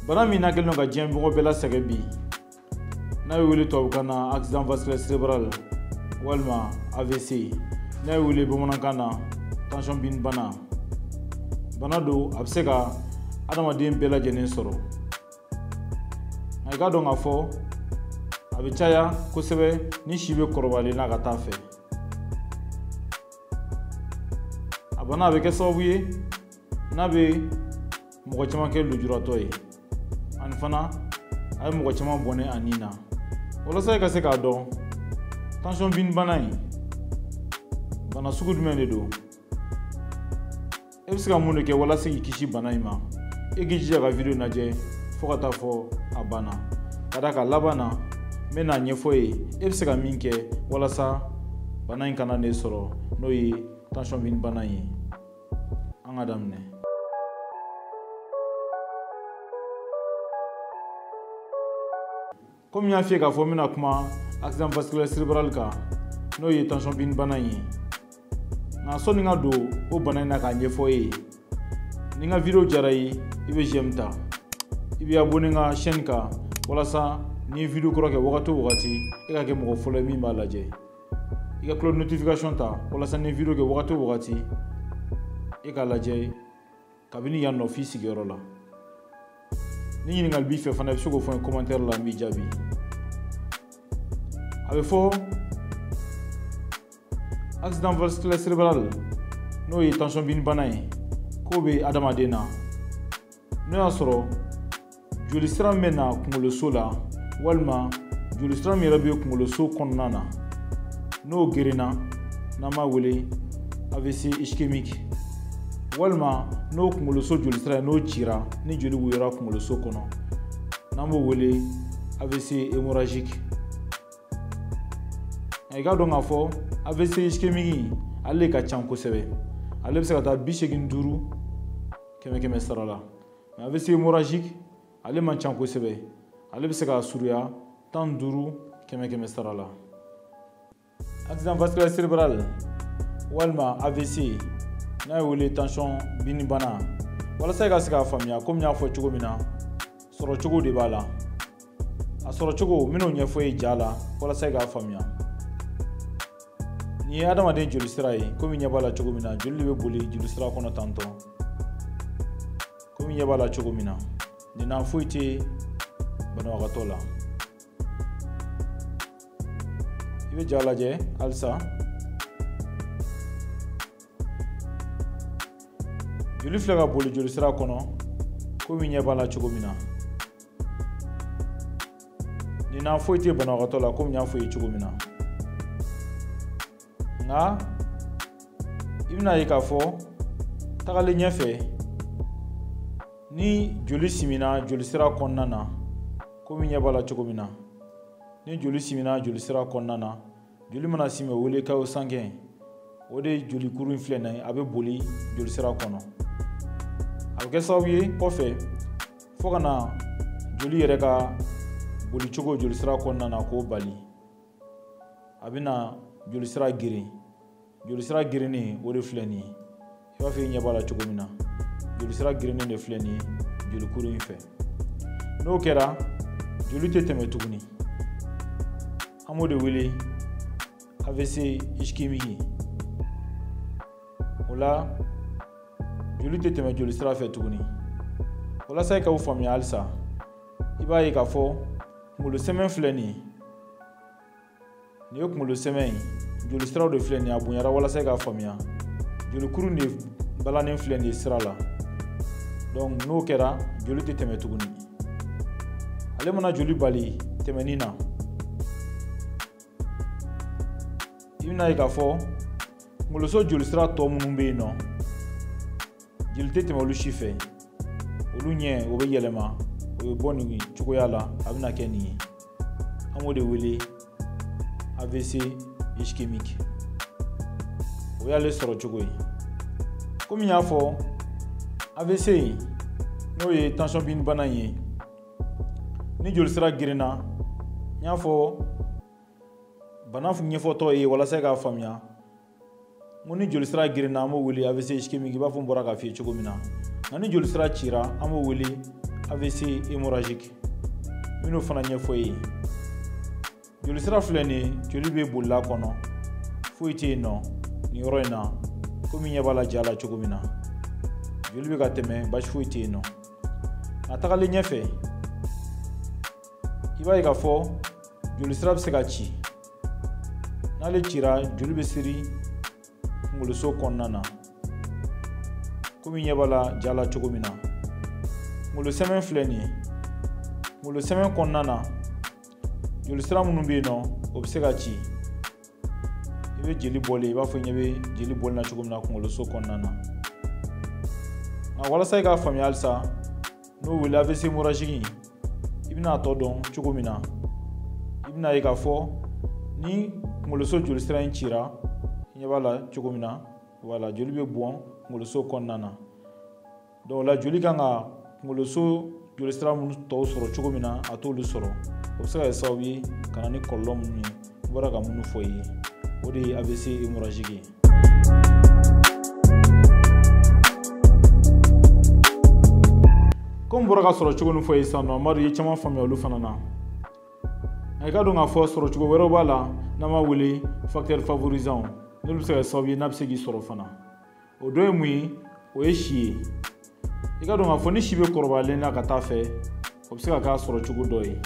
Bana min n'a kelen ka diɲɛ mɔgɔ bɛɛ la sɛgɛn bi n'a bɛ wele tubabukan na accident vasculaire cérébral walima AVC n'a bɛ wele bamanankan na tension bin bana do a bɛ se ka adamaden bɛɛ lajɛlen sɔrɔ nka i ka dɔn k'a fɔ a bɛ caya kosɛbɛ ni si bɛ kɔrɔbalen n'a ka taa fɛ a bana bɛ kɛ sababu ye n'a bɛ mɔgɔ caman kɛ lujuratɔ ye ani fana a ye mɔgɔ caman bɔnɛ a nin na walasa i ka se k'a dɔn tension bin bana in bana sugu jumɛn de don e bɛ se ka mun de kɛ walasa k'i kisi bana in ma e k'i jija ka video lajɛ fo ka taa fɔ a banna ka d'a kan laban na n bɛ n'a ɲɛfɔ ye e bɛ se ka min kɛ walasa bana in kana ne sɔrɔ n'o ye tension bin bana in ye an ka daminɛ. Comme y'a fait k'a fɔ n bɛna kuma accident vasculaire cérébral kan n'o ye tension bin bana in ye nka sɔnni n ka don o bana in na k'a ɲɛfɔ e ye ni n ka video diyara i bɛ j'aime ta i bɛ abonné n ka chaîne kan walasa ni ye video kɔrɔ kɛ wagati o wagati e ka kɛ mɔgɔ fɔlɔ ye min b'a lajɛ i ka cloche notification ta walasa ni ye video kɛ wagati o wagati e k'a lajɛ kabini yan nɔ f'i sigiyɔrɔ la ni ɲininkali b'i fɛ fana i bɛ se k'o fɔ n ye commentaire la n b'i jaabi a bɛ fɔ accident vasculaire cérébral n'o ye tension bin bana ye k'o bɛ adamaden na n'o y'a sɔrɔ joli sira min bɛ na kunkoloso la walima joli sira min yɛrɛ bɛ kunkoloso kɔnɔna na n'o gerenna n'an b'a wele AVC ischémique walima n'o kunkoloso joli sira n'o cira ni joli woyora kunkoloso kɔnɔ n'an b'o wele AVC hémorragique i ka dɔn k'a fɔ AVC ischémique ale ka ca kosɛbɛ ale bɛ se ka taa 85 kɛmɛ sara la mais AVC hémorragique ale man ca kosɛbɛ ale bɛ se ka surunya 15 kɛmɛ sara la accident vasculaire cérébral walima AVC n'a ye wele tension bin bana walasa i ka se k'a faamuya komi n y'a fɔ cogo min na sɔrɔ cogo de b'a la a sɔrɔ cogo n bɛn'o ɲɛfɔ i ja la walasa i k'a faamuya nin ye adamaden joli sira ye komi ɲɛ b'a la cogo min na joli de bɛ boli joli sira kɔnɔ tantɔ komi ɲɛ b'a la cogo min na nin na foyi tɛ banabagatɔ la i bɛ ja lajɛ halisa joli filɛ ka boli joli sira kɔnɔ komi ɲɛ b'a la cogo min na nin na foyi tɛ banabagatɔ la komi n y'a fɔ i ye cogo min na nka i bɛna ye k'a fɔ tagalen ɲɛfɛ ni joli simina joli sira kɔnɔna na komi ɲɛ b'a la cogo min na ni joli simina joli sira kɔnɔna na joli mana simi o wele caillot sanguin o de joli kuru in filɛ nin ye a bɛ boli joli sira kɔnɔ a bɛ kɛ sababu ye kɔfɛ fo ka na joli yɛrɛ ka boli cogo joli sira kɔnɔna na k'o bali a bɛ na joli sira geren joli sira gerennen o de filɛ nin ye i b'a fɔ i ɲɛ b'a la cogo min na joli sira gerennen de filɛ nin ye joli kuru in fɛ n'o kɛra joli tɛ tɛmɛ tuguni an b'o de wele AVC ischémique o la joli tɛ tɛmɛ joli sira fɛ tuguni walasa i k'o faamuya halisa i b'a ye k'a fɔ kunkolo sɛmɛ filɛ nin ye nin ye kunkolo sɛmɛ ye joli siraw de filɛ nin ye a bonyara walasa i k'a faamuya joli kuru de balannen filɛ nin ye sira la donc n'o kɛra joli tɛ tɛmɛ tuguni ale mana joli bali tɛmɛnin na i bɛna ye k'a fɔ kunkoloso joli sira tɔ minnu bɛ yen nɔ joli tɛ tɛmɛ olu si fɛ olu ɲɛ o bɛ yɛlɛma o bɛ bɔ nin cogoya la a bɛna kɛ nin ye an b'o de wele AVC ischémique o y'ale sɔrɔ cogo ye komi n y'a fɔ AVC n'o ye tension bin bana in ye ni joli sira gerenna n y'a fɔ bana ɲɛfɔtɔ ye walasa i k'a faamuya n ko ni joli sira gerenna an b'o wele AVC ischémique i b'a fɔ n bɔra k'a f'i ye cogo min na nka ni joli sira cira an b'o wele AVC hémorragique minnu fana ɲɛfɔ ye joli sira filɛ nin joli bɛ bolila kɔnɔ foyi tɛ yen nɔ nin yɔrɔ in na komi ɲɛ b'a la ja la cogo min na joli bɛ ka tɛmɛ basi foyi tɛ yen nɔ a tagalen ɲɛfɛ i b'a ye k'a fɔ joli sira bɛ se ka ci n'ale cira joli bɛ siri kunkoloso kɔnɔna na komi ɲɛ b'a la ja la cogo min na kunkolosɛmɛ filɛ nin ye kunkolosɛmɛ kɔnɔna na joli sira minnu bɛ yen nɔ o bɛ se ka ci i bɛ jeli bɔlen i b'a fɔ i ɲɛ bɛ jeli bɔlen na cogo min na kunkoloso kɔnɔna na nka walasa i k'a faamuya halisa n'o wele AVC hémorragique i bɛna a tɔ dɔn cogo min na i bɛna ye k'a fɔ ni kunkoloso joli sira in cira i ɲɛ b'a la cogo min na wala joli bɛ bɔn kunkoloso kɔnɔna na donc la joli kan ka kunkoloso joli sira minnu tɔw sɔrɔ cogo min na a t'olu sɔrɔ o bɛ se ka kɛ sababu ye ka na ni kɔlɔlɔ minnu ye n bɔra ka minnu fɔ i ye o de ye AVC hémorragique ye. Comme bɔra ka sɔrɔ cogo min fɔ i ye sisan nɔ Amadu ye caman faamuya olu fana na nka i ka dɔn k'a fɔ sɔrɔ cogo wɛrɛw b'a la n'an b'a wele facteur favorisant n'olu bɛ se ka kɛ sababu ye n'a bɛ se k'i sɔrɔ fana o dɔ ye mun ye o ye si ye i ka dɔn k'a fɔ ni si bɛ kɔrɔbayalen na ka taa fɛ o bɛ se ka k'a sɔrɔ cogo dɔ ye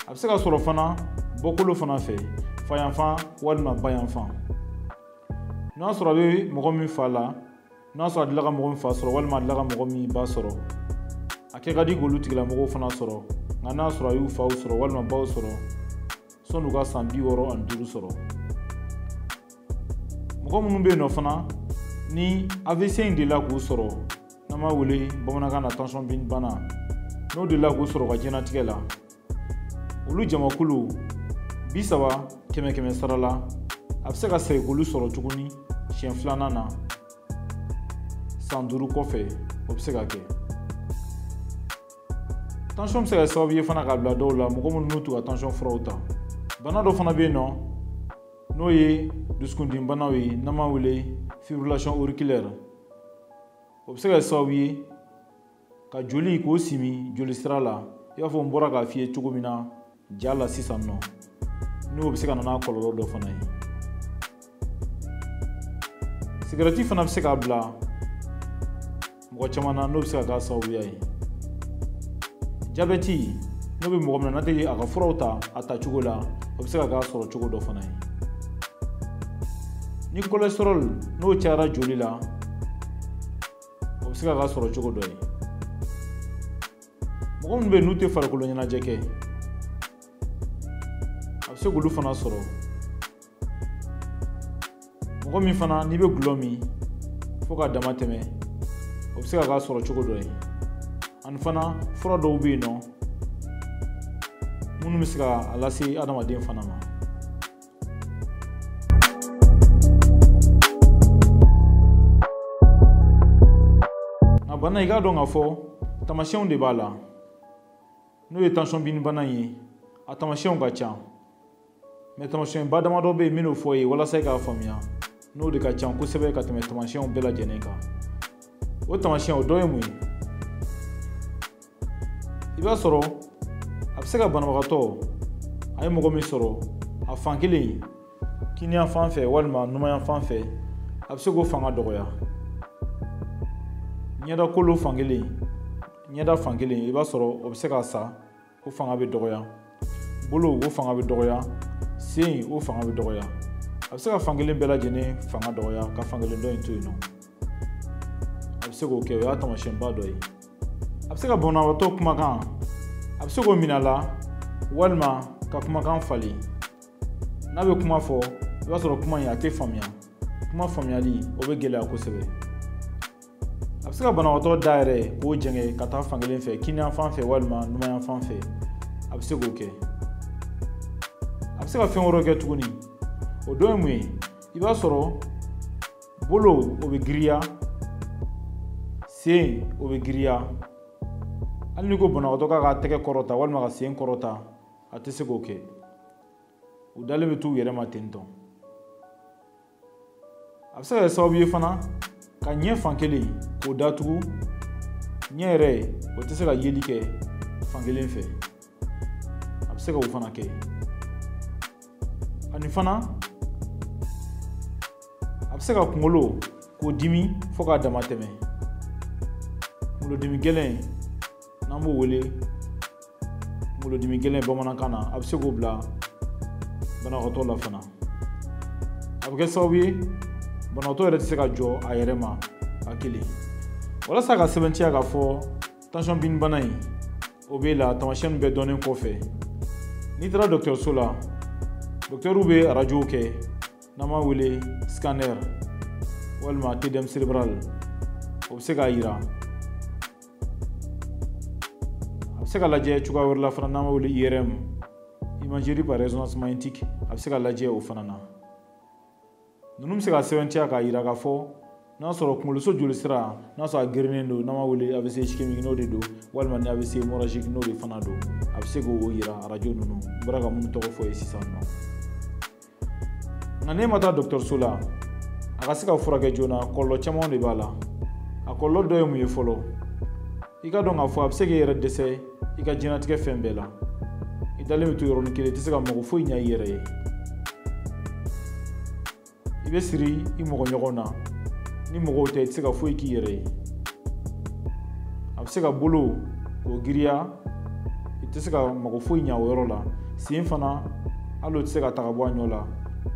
a bɛ se ka sɔrɔ fana bɔkolo fana fɛ fayanfan walima bayanfan n'o y'a sɔrɔ a bɛ mɔgɔ min fa la n'a sɔrɔ a delila ka mɔgɔ min fa sɔrɔ walima a delila ka mɔgɔ min ba sɔrɔ a kɛ ka di k'olu tigilamɔgɔw fana sɔrɔ nka n'a sɔrɔ a y'u faw sɔrɔ walima baw sɔrɔ sɔnni u ka san 65 sɔrɔ mɔgɔ minnu bɛ yen nɔ fana ni AVC in delila k'u sɔrɔ n'an b'a wele bamanankan na tension bana n'o delila k'u sɔrɔ ka diɲɛnatigɛ la olu jamakulu 30 100 sara la a bɛ se ka segin k'olu sɔrɔ tuguni siɲɛ filanan na san 5 kɔfɛ o bɛ se ka kɛ tension bɛ se ka kɛ sababu ye fana k'a bila dɔw la mɔgɔ minnu n'u t'u ka tension furaw ta bana dɔ fana bɛ yen nɔ n'o ye dusukundimi banaw ye n'an b'a wele fibrillation auriculaire o bɛ se ka kɛ sababu ye ka joli k'o simi joli sira la i b'a fɔ n bɔra k'a f'i ye cogo min na ja la sisan nɔ n'o bɛ se ka na n'a kɔlɔlɔ dɔ fana ye sigarɛti fana bɛ se k'a bila mɔgɔ caman na n'o bɛ se ka k'a sababuya ye jabɛti n'o bɛ mɔgɔ min na n'a tɛ a ka furaw ta a tacogo la o bɛ se ka k'a sɔrɔ cogo dɔ fana ye ni cholestérol n'o cayara joli la o bɛ se ka k'a sɔrɔ cogo dɔ ye mɔgɔ minnu bɛ yen n'u tɛ farikolo ɲɛnajɛ kɛ a bɛ se k'olu fana sɔrɔ mɔgɔ min fana n'i bɛ gulɔ min fo k'a dama tɛmɛ o bɛ se ka k'a sɔrɔ cogo dɔ ye ani fana fura dɔw bɛ yen nɔ minnu bɛ se ka a lase adamaden fana ma nka bana i k'a dɔn k'a fɔ taamasiyɛnw de b'a la n'o ye tension bini bana ye a taamasiyɛnw ka ca mɛ taamasiyɛnba damadɔ bɛ yen minnu fɔ ye walasa i k'a faamuya n'o de ka ca kosɛbɛ ka tɛmɛ taamasiyɛnw bɛɛ lajɛlen kan o taamasiyɛn o dɔ ye mun ye i b'a sɔrɔ a bɛ se ka banabagatɔ a ye mɔgɔ min sɔrɔ a fan kelen kiniyan fan fɛ walima numanyan fan fɛ a bɛ se k'o fanga dɔgɔya ɲɛda kolo fan kelen ɲɛda fan kelen i b'a sɔrɔ o bɛ se ka sa o fanga bɛ dɔgɔya bolo o fanga bɛ dɔgɔya sen o fanga bɛ dɔgɔya a bɛ se ka fan kelen bɛɛ lajɛlen fanga dɔgɔya ka fan kelen dɔ in to yen nɔ a bɛ se k'o kɛ o y'a taamasiyɛnba dɔ ye a bɛ se ka banabagatɔ kumakan a bɛ se k'o minɛ a la walima ka kumakan falen n'a bɛ kuma fɔ i b'a sɔrɔ kuma in a tɛ faamuya kuma faamuyali o bɛ gɛlɛya kosɛbɛ a bɛ se ka banabagatɔ da yɛrɛ k'o jɛngɛ ka taa fan kelen fɛ kiniyan fan fɛ walima numanyan fan fɛ a bɛ se k'o kɛ a bɛ se ka fɛn wɛrɛ kɛ tuguni o dɔ ye mun ye i b'a sɔrɔ bolo o bɛ giriya sen o bɛ giriya hali ni ko banabagatɔ k'a ka tɛgɛ kɔrɔta walima ka sen kɔrɔta a tɛ se k'o kɛ u dalen bɛ t'u yɛrɛ ma ten tɔ a bɛ se ka kɛ sababu ye fana ka ɲɛ fan kelen k'o datugu ɲɛ yɛrɛ o tɛ se ka yeli kɛ fankelen fɛ, a bɛ se ka o fana kɛ. Ani fana a bɛ se ka kunkolo k'o dimi fo k'a dama tɛmɛ. Kunkolodimi gɛlɛn n'an b'o wele kunkolodimi gɛlɛn bamanankan na, a bɛ se k'o bila banabagatɔ la fana. A bɛ kɛ sababu ye banabagatɔ yɛrɛ tɛ se ka jɔ a yɛrɛ ma a kelen. Walasa ka sɛbɛntiya k'a fɔ tension bin bana in o b'e la, taamasiyɛn bɛɛ dɔnnen kɔfɛ, n'i taara dɔgɔtɔrɔso la, dɔgɔtɔrɔw bɛ arajow kɛ n'an b'a wele scanner walima TDM cérébral, o bɛ se k'a yira. A bɛ se ka lajɛ cogoya wɛrɛ la fana n'an b'a wele IRM, imagerie par résonance magnétique, a bɛ se ka lajɛ o fana na. Ninnu bɛ se ka sɛbɛntiya k'a yira k'a fɔ n'a sɔrɔ kunkoloso jolisira n'a sɔrɔ a gerenen don n'an b'a wele AVC ischémique n'o de don, walima ni AVC hémorragique n'o de fana don, a bɛ se k'o yira arajo ninnu. N bɔra ka minnu tɔgɔ fɔ ye sisan nɔ. Nka n'e ma taa dɔgɔtɔrɔso la, a ka se ka furakɛ joona, kɔlɔlɔ caman de b'a la. A kɔlɔlɔ dɔ ye mun ye fɔlɔ? I ka dɔn k'a fɔ a bɛ se k'e yɛrɛ dɛsɛ i ka diɲɛlatigɛ fɛn bɛɛ la. I dalen bɛ to yɔrɔnin kelen, i tɛ se ka mago foyi ɲɛ i yɛrɛ ye. I bɛ siri i mɔgɔ ɲɔgɔn na, ni mɔgɔw tɛ i tɛ se ka foyi k'i yɛrɛ ye. A bɛ se ka bolo k'o giriya, i tɛ se ka mago foyi ɲɛ o yɔrɔ la. Sen fana hali o tɛ se ka ta ka bɔ a ɲɔ la,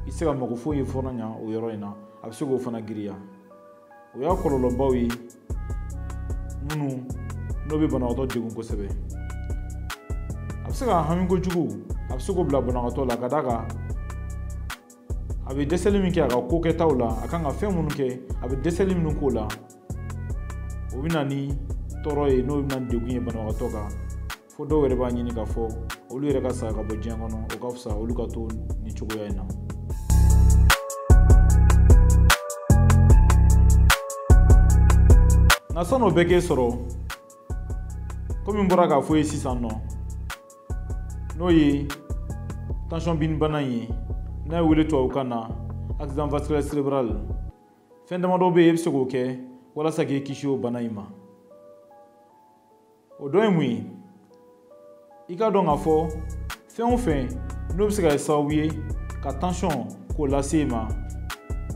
i tɛ se ka mago foyi ye fɔlɔ ɲɛ o yɔrɔ in na, a bɛ se k'o fana giriya. O y'a kɔlɔlɔbaw ye minnu n'o bɛ banabagatɔ degun kosɛbɛ. A bɛ se ka hami kojugu, a bɛ se k'o bila banabagatɔ la ka d'a kan a bɛ dɛsɛli min kɛ a ka ko kɛtaw la, a kan ka fɛn minnu kɛ, a bɛ dɛsɛli minnu k'o la, o bɛ na ni tɔɔrɔ ye n'o bɛ na ni degun ye banabagatɔ kan, fo dɔw yɛrɛ b'a ɲini k'a fɔ olu yɛrɛ ka sa ka bɔ diɲɛ kɔnɔ, o ka fisa olu ka to ni cogoya in na. Nka san'o bɛɛ k'e sɔrɔ, komi n bɔra k'a fɔ ye sisan nɔ, n'o ye tension bin bana in ye, n'a ye wele tubabukan na accident vasculaire cérébral, fɛn damadɔ bɛ yen e bɛ se k'o kɛ walasa k'e kisi o bana in ma. O dɔ ye mun ye? I ka dɔn k'a fɔ fɛn o fɛn n'o bɛ se ka kɛ sababu ye ka tension k'o lase e ma,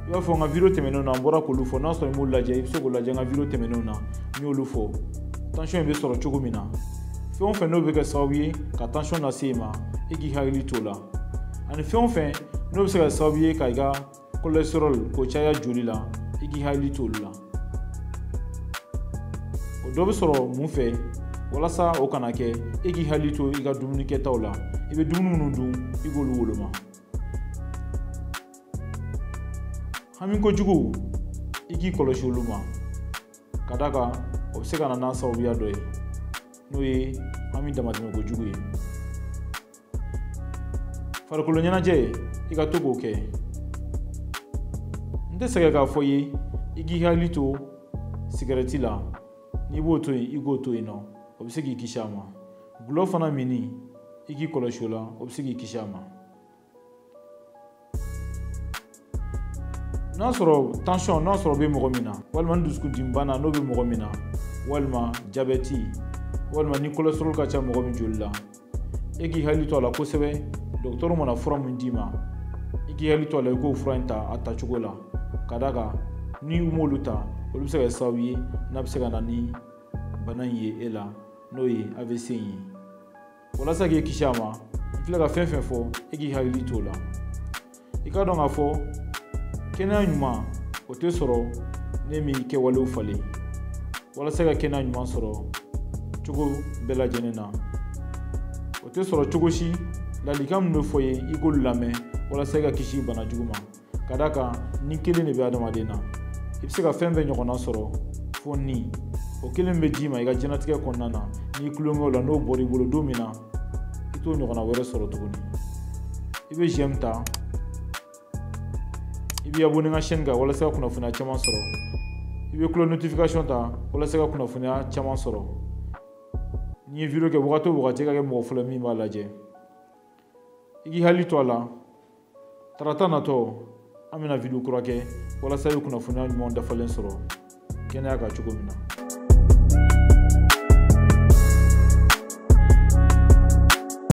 i b'a fɔ n ka video tɛmɛnenw na n bɔra k'olu fɔ, n'a sɔrɔ i m'olu lajɛ i bɛ se k'o lajɛ n ka video tɛmɛnenw na, n y'olu fɔ. Tension in bɛ sɔrɔ cogo min na, fɛn o fɛn n'o bɛ kɛ sababu ye ka tension lase e ma, i k'i hakili t'o la. Ani fɛn o fɛn n'o bɛ se ka kɛ sababu ye ka i ka cholestérol k'o caya joli la, i k'i hakili t'olu la. O dɔ bɛ sɔrɔ mun fɛ? Walasa o kana kɛ, i k'i hakili to i ka dumuni kɛtaw la. I bɛ dumuni minnu dun, i k'olu woloma. Hami kojugu, i k'i kɔlɔsi olu ma, ka d'a kan o bɛ se ka na n'a sababuya dɔ ye, n'o ye hami damatɛmɛ kojugu ye. Farikolo ɲɛnajɛ, i ka to k'o kɛ. N tɛ sɛgɛn k'a fɔ i ye, i k'i hakili to sigɛrɛti la. N'i b'o to yen, i k'o to yen nɔ, o bɛ se k'i kisi a ma. Gulɔ fana minni, i k'i kɔlɔsi o la, o bɛ se k'i kisi a ma. N'a sɔrɔ tension n'a sɔrɔ bɛ mɔgɔ min na, walima ni dusukundimi bana n'o bɛ mɔgɔ min na, walima jabɛti, walima ni cholestérol ka ca mɔgɔ min joli la, e k'i hakili to a la kosɛbɛ. Dɔgɔtɔrɔ mana fura min d'i ma, i k'i hakili to a la i k'o fura in ta a tacogo la, ka d'a kan ni i m'olu ta, olu bɛ se ka kɛ sababu ye n'a bɛ se ka na ni bana in ye e la, n'o ye AVC in ye. Walasa k'e kisi a ma, n filɛ ka fɛn fɛn fɔ, e k'i hakili t'o la. I ka dɔn k'a fɔ kɛnɛya ɲuman o tɛ sɔrɔ ne m'i kɛwalew falen. Walasa ka kɛnɛya ɲuman sɔrɔ cogo bɛɛ lajɛlen na, o tɛ sɔrɔ cogo si. Ladilikan min bɛ fɔ ye i k'olu lamɛn walasa i ka kisi bana jugu ma, ka d'a kan ni kelen de bɛ adamaden na. I bɛ se ka fɛn bɛɛ ɲɔgɔnna sɔrɔ fo ni o kelen bɛ d'i ma i ka diɲɛlatigɛ kɔnɔna na, n'i kulonkɛ o la n'o bɔra i bolo don min na, i t'o ɲɔgɔnna wɛrɛ sɔrɔ tuguni. I bɛ j'aime ta, i b'i abonné n ka chaîne kan walasa ka kunnafoniya caman sɔrɔ, i bɛ cloche notification ta walasa ka kunnafoniya caman sɔrɔ. N'i ye video kɛ wagati o wagati, i ka kɛ mɔgɔ fɔlɔ min b'a lajɛ. I k'i hakili to a la. Tarata natɔ an bɛna video kura kɛ walasa i bɛ kunnafoniya ɲumanw dafalen sɔrɔ kɛnɛya kan cogo min na.